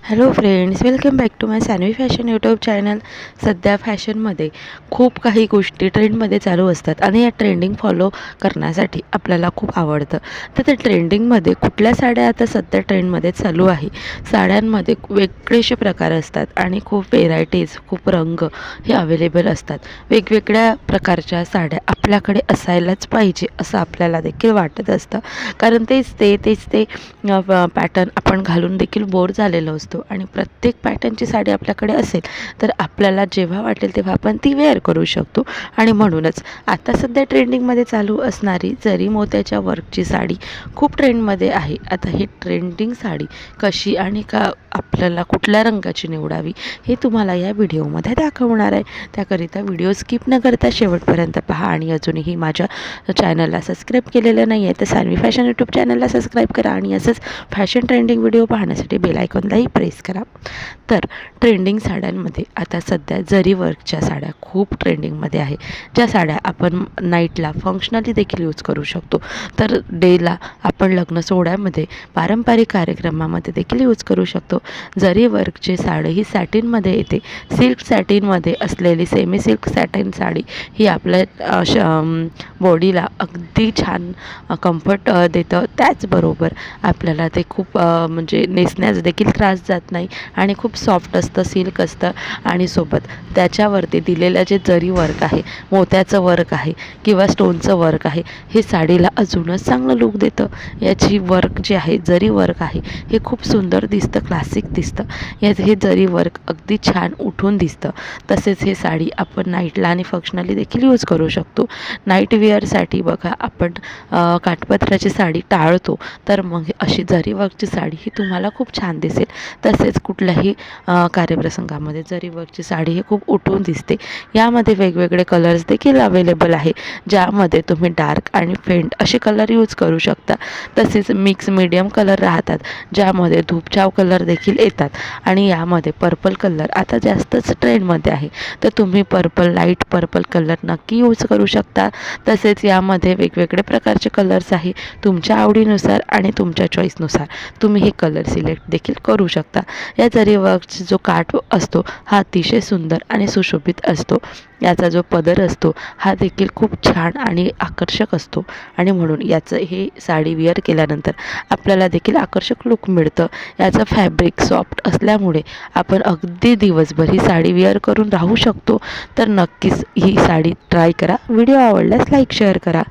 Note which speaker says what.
Speaker 1: Hello friends, welcome back to my Sanvi fashion YouTube channel. सध्या फॅशनमध्ये खूप काही गोष्टी ट्रेंडमध्ये चालू असतात आणि या ट्रेंडिंग फॉलो करण्यासाठी आपल्याला खूप आवडतं. तर त्या ट्रेंडिंगमध्ये कुठल्या साड्या आता सध्या ट्रेंडमध्ये चालू आहे. साड्यांमध्ये वेगळेसे प्रकार असतात आणि खूप व्हेरायटीज, खूप रंग हे अवेलेबल असतात. वेगवेगळ्या प्रकारच्या साड्या आपल्याकडे असायलाच पाहिजे असं आपल्याला देखील वाटत असतं, कारण तेच ते पॅटर्न आपण घालून देखील बोर झालेलो असतो. आणि प्रत्येक पॅटर्नची साडी आपल्याकडे असेल तर आपल्याला जेव्हा वाटेल तेव्हा आपण ती वेअर करू शकतो. आणि म्हणूनच आता सध्या ट्रेंडिंगमध्ये चालू असणारी जरी मोत्याच्या वर्कची साडी खूप ट्रेंडमध्ये आहे. आता ही ट्रेंडिंग साडी कशी आणि का आपल्याला कुठल्या रंगाची निवडावी हे तुम्हाला या व्हिडिओमध्ये दाखवणार आहे. त्याकरिता व्हिडिओ स्किप न करता शेवटपर्यंत पहा. आणि अजूनही माझ्या चॅनलला सबस्क्राईब केलेलं नाही आहे तर सानवी फॅशन यूट्यूब चॅनलला सबस्क्राईब करा आणि असंच फॅशन ट्रेंडिंग व्हिडिओ पाहण्यासाठी बेल आयकॉनलाही प्रेस करा. तर ट्रेंडिंग साड्यांमध्ये आता सध्या जरी वर्कच्या साड्या खूप ट्रेंडिंगमध्ये आहे, ज्या साड्या आपण नाईटला फंक्शनली देखील यूज करू शकतो. तर डेला आपण लग्न सोहळ्यामध्ये, पारंपरिक कार्यक्रमामध्ये देखील यूज करू शकतो. जरी वर्कची साडी ही सॅटिनमध्ये येते. सिल्क सॅटिनमध्ये असलेली सेमी सिल्क सॅटिन साडी ही आपल्या बॉडीला अगदी छान कम्फर्ट देतं. त्याचबरोबर आपल्याला ते खूप म्हणजे नेसण्यास देखील त्रास जात नाही आणि खूप सॉफ्ट असतं, सिल्क असतं. आणि सोबत त्याच्यावरती दिलेलं जे जरी वर्क आहे, मोत्याचं वर्क आहे किंवा स्टोनचं वर्क आहे, हे साडीला अजूनच चांगलं लूक देतं. याची वर्क जे आहे, जरी वर्क आहे, हे खूप सुंदर दिसतं, क्लासिक दिसतं. हे जरी वर्क अगदी छान उठून दिसतं. तसेच हे साडी आपण नाईटला आणि फंक्शनली देखील यूज करू शकतो. नाईट वेअरसाठी बघा आपण काठपदराची साडी टाळतो, तर मग अशी जरी वर्कची साडी ही तुम्हाला खूप छान दिसेल. तसेच कुठल्याही कार्यप्रसंगामध्ये जरी वर्कची साडी ही खूप उठून दिसते. यामध्ये वेगवेगळे कलर्स देखील अवेलेबल आहे, ज्यामध्ये तुम्ही डार्क आणि फेंट असे कलर यूज करू शकता. तसेच मिक्स मीडियम कलर राहतात, ज्यामध्ये धूपछाव कलर देखील येतात. आणि यामध्ये पर्पल कलर आता जास्तच ट्रेंडमध्ये आहे, तर तुम्ही लाईट पर्पल कलर नक्की यूज करू शकता. तसेच यामध्ये वेगवेगळे प्रकारचे कलर्स आहे. तुमच्या आवडीनुसार आणि तुमच्या चॉईसनुसार तुम्ही हे कलर सिलेक्ट देखील करू शकता. या जरी वर्कचा जो काठ असतो हा अतिशय सुंदर आणि सुशोभित असतो. याचा जो पदर असतो हा देखील खूप छान आणि आकर्षक असतो. आणि म्हणून याचं हे साडी वेअर केल्यानंतर आपल्याला देखील आकर्षक लूक मिळतं. याचं फॅब्रिक सॉफ्ट असल्यामुळे आपण अगदी दिवसभर ही साडी वेअर करून राहू शकतो. तर नक्कीच ही साडी ट्राय करा. व्हिडिओ आवडल्यास लाईक शेअर करा.